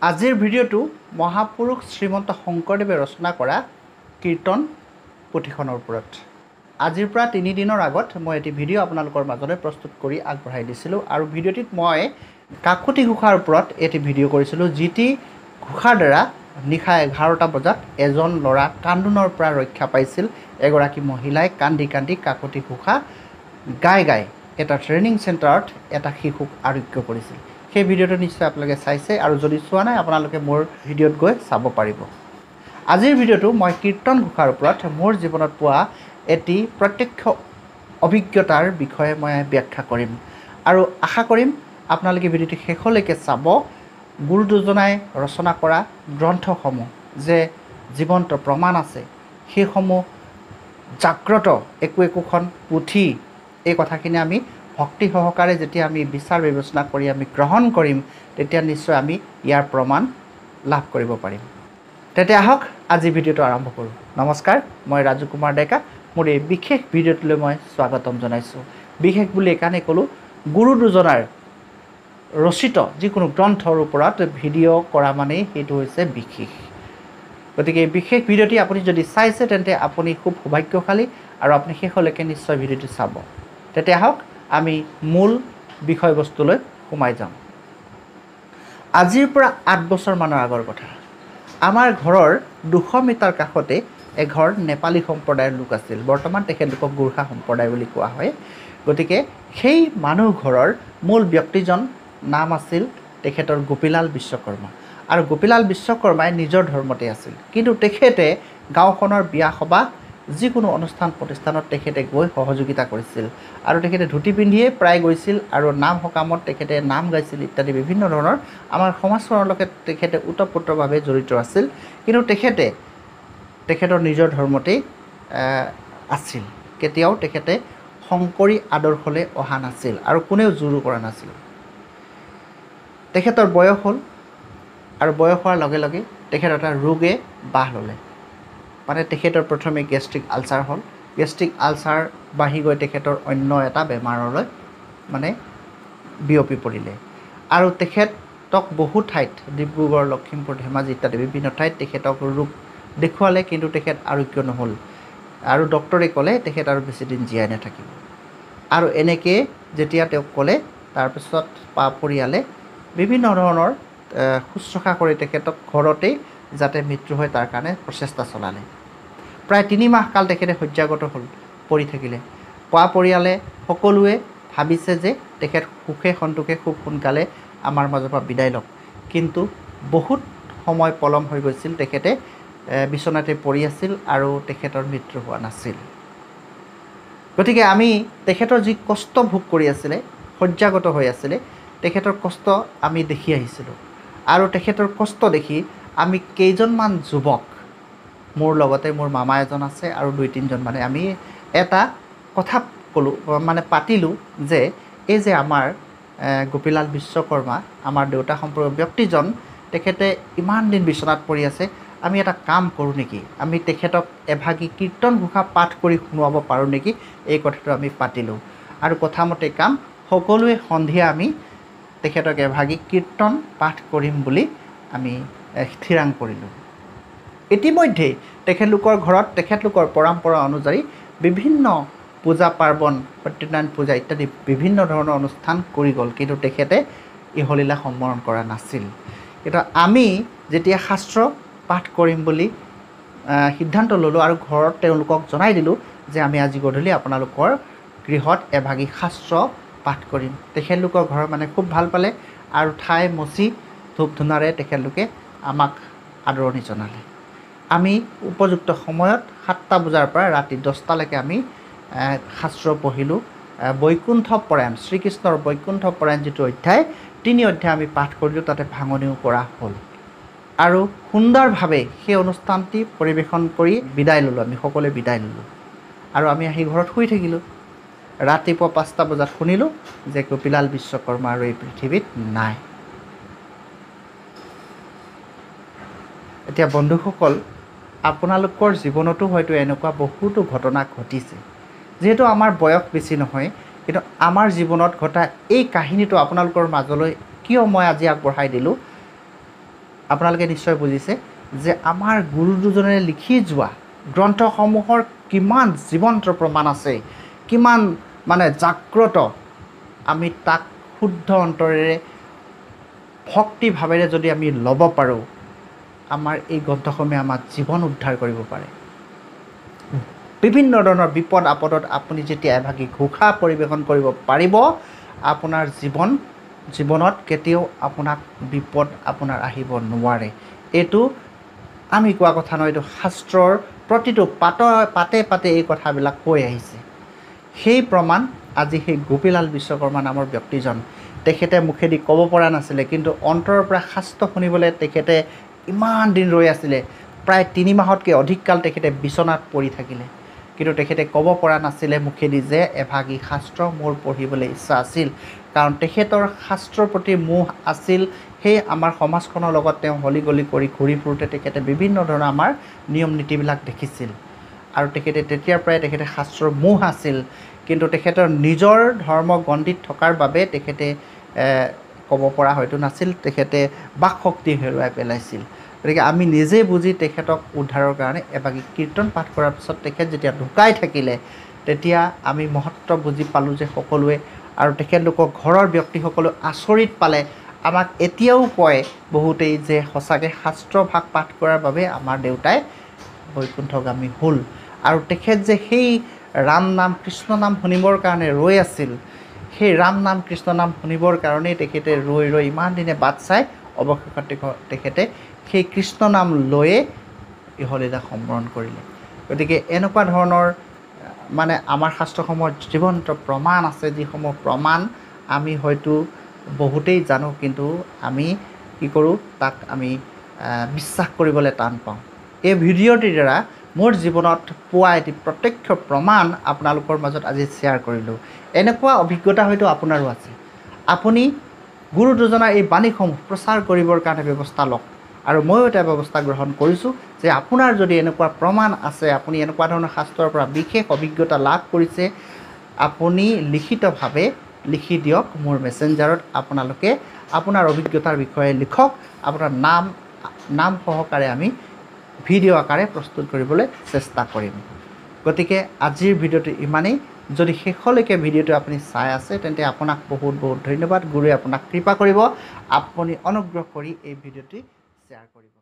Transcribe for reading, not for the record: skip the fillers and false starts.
আজিৰ ভিডিঅ'টো মহাপুৰুষ শ্ৰীমন্ত শংকৰদেৱে ৰচনা কৰা কীৰ্তন পুথিখনৰ ওপৰত। আজিৰ পৰা 3 দিনৰ আগত মই এটি ভিডিঅ' আপোনালোকৰ মাজলৈ প্ৰস্তুত কৰি আগবঢ়াই দিছিলোঁ আৰু ভিডিঅ'টিত মই কাকতি ঘোষাৰ ওপৰত এটি ভিডিঅ' কৰিছিলোঁ, যিটি ঘোষাৰ দ্বাৰা নিশা 11টা বজাত এজন ল'ৰা কান্দোনৰ পৰা ৰক্ষা পাইছিল। এগৰাকী মহিলাই কান্দি কান্দি কাকতি ঘোষা গাই গাই এটা ট্ৰেইনিং চেণ্টাৰত এটা শিশুক আৰোগ্য কৰিছিল। সেই ভিডিঅ'টো নিশ্চয় আপোনালোকে চাইছে আৰু যদি চোৱা নাই আপোনালোকে মোৰ ভিডিঅ'ত গৈ চাব পাৰিব। আজিৰ ভিডিঅ'টো মই কীৰ্তন ঘোষাৰ ওপৰত মোৰ জীৱনত পোৱা এটি প্ৰত্যক্ষ অভিজ্ঞতাৰ বিষয়ে মই ব্যাখ্যা কৰিম আৰু আশা কৰিম আপোনালোকে ভিডিঅ'টো শেষলৈকে চাব। গুৰু দুজনাই ৰচনা কৰা গ্ৰন্থসমূহ যে জীৱন্ত প্ৰমাণ আছে, সেইসমূহ জাগ্ৰত একোখন পুথি, এই কথাখিনি আমি ভক্তি সহকাৰে যেতিয়া আমি বিচাৰ বিবেচনা কৰি আমি গ্ৰহণ কৰিম, তেতিয়া নিশ্চয় আমি ইয়াৰ প্ৰমাণ লাভ কৰিব পাৰিম। তেতিয়া আহক আজি ভিডিঅ'টো আৰম্ভ কৰোঁ। নমস্কাৰ, মই ৰাজু কুমাৰ ডেকা। মোৰ এই বিশেষ ভিডিঅ'টোলৈ মই স্বাগতম জনাইছোঁ। বিশেষ বুলি এইকাৰণে ক'লোঁ, গুৰু দুজনাৰ ৰচিত যিকোনো গ্ৰন্থৰ ওপৰত ভিডিঅ' কৰা মানেই সেইটো হৈছে বিশেষ। গতিকে এই বিশেষ ভিডিঅ'টি আপুনি যদি চাইছে তেন্তে আপুনি খুব সৌভাগ্যশালী আৰু আপুনি শেষলৈকে নিশ্চয় ভিডিঅ'টো চাব। তেতিয়া আহক আমি মূল বিষয়বস্তুলৈ সোমাই যাওঁ। আজিৰ পৰা 8 বছৰমানৰ আগৰ কথা। আমাৰ ঘৰৰ 200 মিটাৰ কাষতে এঘৰ নেপালী সম্প্ৰদায়ৰ লোক আছিল। বৰ্তমান তেখেতলোকক গোৰ্খা সম্প্ৰদায় বুলি কোৱা হয়। গতিকে সেই মানুহ ঘৰৰ মূল ব্যক্তিজন নাম আছিল তেখেতৰ গোপীলাল বিশ্বকৰ্মা। আৰু গোপীলাল বিশ্বকৰ্মাই নিজৰ ধৰ্মতে আছিল, কিন্তু তেখেতে গাঁওখনৰ বিয়া সবাহ যিকোনো অনুষ্ঠান প্ৰতিষ্ঠানত তেখেতে গৈ সহযোগিতা কৰিছিল আৰু তেখেতে ধুতি পিন্ধিয়ে প্ৰায় গৈছিল আৰু নাম সকামত তেখেতে নাম গাইছিল ইত্যাদি বিভিন্ন ধৰণৰ আমাৰ সমাজখনৰ লগত তেখেতে ওতঃপ্ৰোতভাৱে জড়িত আছিল। কিন্তু তেখেতৰ নিজৰ ধৰ্মতেই আছিল। কেতিয়াও তেখেতে শংকৰী আদৰ্শলৈ অহা নাছিল আৰু কোনেও জোৰো কৰা নাছিল। তেখেতৰ বয়স হ'ল আৰু বয়স হোৱাৰ লগে লগে তেখেতৰ এটা ৰোগে বাহ ল'লে। মানে তেখেতৰ প্ৰথমে গেষ্ট্ৰিক আলচাৰ হ'ল। গেষ্ট্ৰিক আলচাৰ বাঢ়ি গৈ তেখেতৰ অন্য এটা বেমাৰলৈ মানে বিয়পি পৰিলে আৰু তেখেতক বহু ঠাইত, ডিব্ৰুগড়, লখিমপুৰ, ধেমাজি ইত্যাদি বিভিন্ন ঠাইত তেখেতক ৰোগ দেখুৱালে, কিন্তু তেখেত আৰোগ্য নহ'ল আৰু ডক্টৰে ক'লে তেখেত আৰু বেছিদিন জীয়াই নাথাকিব। আৰু এনেকৈ যেতিয়া তেওঁক ক'লে, তাৰপিছত পৰিয়ালে বিভিন্ন ধৰণৰ শুশ্ৰূষা কৰি তেখেতক ঘৰতেই যাতে মৃত্যু হয় তাৰ কাৰণে প্ৰচেষ্টা চলালে। প্ৰায় 3 মাহ কাল তেখেতে শয্যাগত হ'ল, পৰি থাকিলে। পৰিয়ালে সকলোৱে ভাবিছে যে তেখেত সুখে সন্তোষে খুব সোনকালে আমাৰ মাজৰ পৰা বিদায় লওক, কিন্তু বহুত সময় পলম হৈ গৈছিল। তেখেতে বিচনাতে পৰি আছিল আৰু তেখেতৰ মৃত্যু হোৱা নাছিল। গতিকে আমি তেখেতৰ যি কষ্ট ভোগ কৰি আছিলে, শয্যাগত হৈ আছিলে, তেখেতৰ কষ্ট আমি দেখি আহিছিলোঁ আৰু তেখেতৰ কষ্ট দেখি আমি কেইজনমান যুৱক, মোৰ লগতে মোৰ মামা এজন আছে আৰু 2-3জন মানে আমি এটা কথা ক'লোঁ, মানে পাতিলোঁ যে এই যে আমাৰ গোপীলাল বিশ্বকৰ্মা, আমাৰ দেউতা সম্পৰ্কীয় ব্যক্তিজন, তেখেতে ইমান দিন বিচনাত পৰি আছে, আমি এটা কাম কৰোঁ নেকি, আমি তেখেতক এভাগী কীৰ্তন ঘোষা পাঠ কৰি শুনোৱাব পাৰোঁ নেকি, এই কথাটো আমি পাতিলোঁ। আৰু কথামতে কাম, সকলোৱে সন্ধিয়া আমি তেখেতক এভাগী কীৰ্তন পাঠ কৰিম বুলি আমি স্থিৰাং কৰিলোঁ। ইতিমধ্যেই তেখেতলোকৰ ঘৰত তেখেতলোকৰ পৰম্পৰা অনুযায়ী বিভিন্ন পূজা পাৰ্বণ, সত্যনাৰায়ণ পূজা ইত্যাদি বিভিন্ন ধৰণৰ অনুষ্ঠান কৰি গ'ল, কিন্তু তেখেতে ইহলীলা সম্বৰণ কৰা নাছিল। কিন্তু আমি যেতিয়া শাস্ত্ৰ পাঠ কৰিম বুলি সিদ্ধান্ত ল'লোঁ আৰু ঘৰত তেওঁলোকক জনাই দিলোঁ যে আমি আজি গধূলি আপোনালোকৰ গৃহত এভাগী শাস্ত্ৰ পাঠ কৰিম, তেখেতলোকৰ ঘৰৰ মানে খুব ভাল পালে আৰু ঠাই মচি ধূপ ধূনাৰে তেখেতলোকে আমাক আদৰণি জনালে। আমি উপযুক্ত সময়ত 7টা বজাৰ পৰা ৰাতি 10টালৈকে আমি শাস্ত্ৰ পঢ়িলোঁ। বৈকুণ্ঠ পৰায়ণ, শ্ৰীকৃষ্ণৰ বৈকুণ্ঠ পৰায়ণ যিটো অধ্যায়, 3 অধ্যায় আমি পাঠ কৰিলোঁ, তাতে ভাঙনিও কৰা হ'ল আৰু সুন্দৰভাৱে সেই অনুষ্ঠানটি পৰিৱেশন কৰি বিদায় ল'লোঁ। আমি সকলোৱে বিদায় ল'লোঁ আৰু আমি আহি ঘৰত শুই থাকিলোঁ। ৰাতিপুৱা 5টা বজাত শুনিলোঁ যে গোপীলাল বিশ্বকৰ্মা আৰু এই পৃথিৱীত নাই। এতিয়া বন্ধুসকল, আপোনালোকৰ জীৱনতো হয়তো এনেকুৱা বহুতো ঘটনা ঘটিছে। যিহেতু আমাৰ বয়স বেছি নহয়, কিন্তু আমাৰ জীৱনত ঘটা এই কাহিনীটো আপোনালোকৰ মাজলৈ কিয় মই আজি আগবঢ়াই দিলোঁ, আপোনালোকে নিশ্চয় বুজিছে যে আমাৰ গুৰু দুজনে লিখি যোৱা গ্ৰন্থসমূহৰ কিমান জীৱন্ত প্ৰমাণ আছে, কিমান মানে জাগ্ৰত, আমি তাক শুদ্ধ অন্তৰেৰে ভক্তিভাৱেৰে যদি আমি ল'ব পাৰোঁ, আমাৰ এই গ্ৰন্থসমূহে আমাক জীৱন উদ্ধাৰ কৰিব পাৰে। বিভিন্ন ধৰণৰ বিপদ আপদত আপুনি যেতিয়া এভাগী ঘোষা পৰিৱেশন কৰিব পাৰিব, আপোনাৰ জীৱনত কেতিয়াও আপোনাক বিপদ আপোনাৰ আহিব নোৱাৰে। এইটো আমি কোৱা কথা নহয়, এইটো শাস্ত্ৰৰ প্ৰতিটো পাতে পাতে এই কথাবিলাক কৈ আহিছে। সেই প্ৰমাণ আজি সেই গোপীলাল বিশ্বকৰ্মা নামৰ ব্যক্তিজন, তেখেতে মুখেদি ক'ব পৰা নাছিলে, কিন্তু অন্তৰৰ পৰা শাস্ত্ৰ শুনিবলৈ তেখেতে ইমান দিন ৰৈ আছিলে। প্ৰায় 3 মাহতকৈ অধিক কাল তেখেতে বিচনাত পৰি থাকিলে, কিন্তু তেখেতে ক'ব পৰা নাছিলে মুখেদি যে এভাগী শাস্ত্ৰ মোৰ পঢ়িবলৈ ইচ্ছা আছিল, কাৰণ তেখেতৰ শাস্ত্ৰৰ প্ৰতি মোহ আছিল। সেই আমাৰ সমাজখনৰ লগত তেওঁ হলি গলি কৰি ঘূৰি ফুৰোঁতে তেখেতে বিভিন্ন ধৰণৰ আমাৰ নিয়ম নীতিবিলাক দেখিছিল, আৰু তেখেতে তেতিয়াৰ পৰাই তেখেতে শাস্ত্ৰৰ মোহ আছিল। কিন্তু তেখেতৰ নিজৰ ধৰ্ম গণ্ডিত থকাৰ বাবে তেখেতে ক'ব পৰা হয়তো নাছিল, তেখেতে বাক শক্তি হেৰুৱাই পেলাইছিল। গতিকে আমি নিজে বুজি তেখেতক উদ্ধাৰৰ কাৰণে এভাগী কীৰ্তন পাঠ কৰাৰ পিছত তেখেত যেতিয়া ঢুকাই থাকিলে, তেতিয়া আমি মহত্ব বুজি পালোঁ যে সকলোৱে, আৰু তেখেতলোকৰ ঘৰৰ ব্যক্তিসকলেও আচৰিত পালে। আমাক এতিয়াও কয় বহুতেই যে সঁচাকৈ শাস্ত্ৰভাগ পাঠ কৰাৰ বাবে আমাৰ দেউতাই বৈকুণ্ঠগামী হ'ল, আৰু তেখেত যে সেই ৰাম নাম কৃষ্ণ নাম শুনিবৰ কাৰণে ৰৈ আছিল, সেই ৰাম নাম কৃষ্ণ নাম শুনিবৰ কাৰণেই তেখেতে ৰৈ ইমান দিনে বাট চাই অৱশেষত তেখেতে সেই কৃষ্ণ নাম লৈয়ে ইহলীলা সম্বৰণ কৰিলে। গতিকে এনেকুৱা ধৰণৰ মানে আমাৰ শাস্ত্ৰসমূহত জীৱন্ত প্ৰমাণ আছে, যিসমূহ প্ৰমাণ আমি হয়তো বহুতেই জানো, কিন্তু আমি কি কৰোঁ, তাক আমি বিশ্বাস কৰিবলৈ টান পাওঁ। এই ভিডিঅ'টিৰ দ্বাৰা মোৰ জীৱনত পোৱা এটি প্ৰত্যক্ষ প্ৰমাণ আপোনালোকৰ মাজত আজি শ্বেয়াৰ কৰিলোঁ। এনেকুৱা অভিজ্ঞতা হয়তো আপোনাৰো আছে। আপুনি গুৰু দুজনাৰ এই বাণীসমূহ প্ৰচাৰ কৰিবৰ কাৰণে ব্যৱস্থা লওক, আৰু ময়ো এটা ব্যৱস্থা গ্ৰহণ কৰিছোঁ যে আপোনাৰ যদি এনেকুৱা প্ৰমাণ আছে, আপুনি এনেকুৱা ধৰণৰ শাস্ত্ৰৰ পৰা বিশেষ অভিজ্ঞতা লাভ কৰিছে, আপুনি লিখিতভাৱে লিখি দিয়ক মোৰ মেছেঞ্জাৰত। আপোনালোকে আপোনাৰ অভিজ্ঞতাৰ বিষয়ে লিখক, আপোনাৰ নাম সহকাৰে আমি ভিডিঅ' আকাৰে প্ৰস্তুত কৰিবলৈ চেষ্টা কৰিম। গতিকে আজিৰ ভিডিঅ'টো ইমানেই। যদি শেষলৈকে ভিডিঅ'টো আপুনি চাই আছে, তেন্তে আপোনাক বহুত বহুত ধন্যবাদ। গুৰুৱে আপোনাক কৃপা কৰিব। আপুনি অনুগ্ৰহ কৰি এই ভিডিঅ'টি শ্বেয়াৰ কৰিব।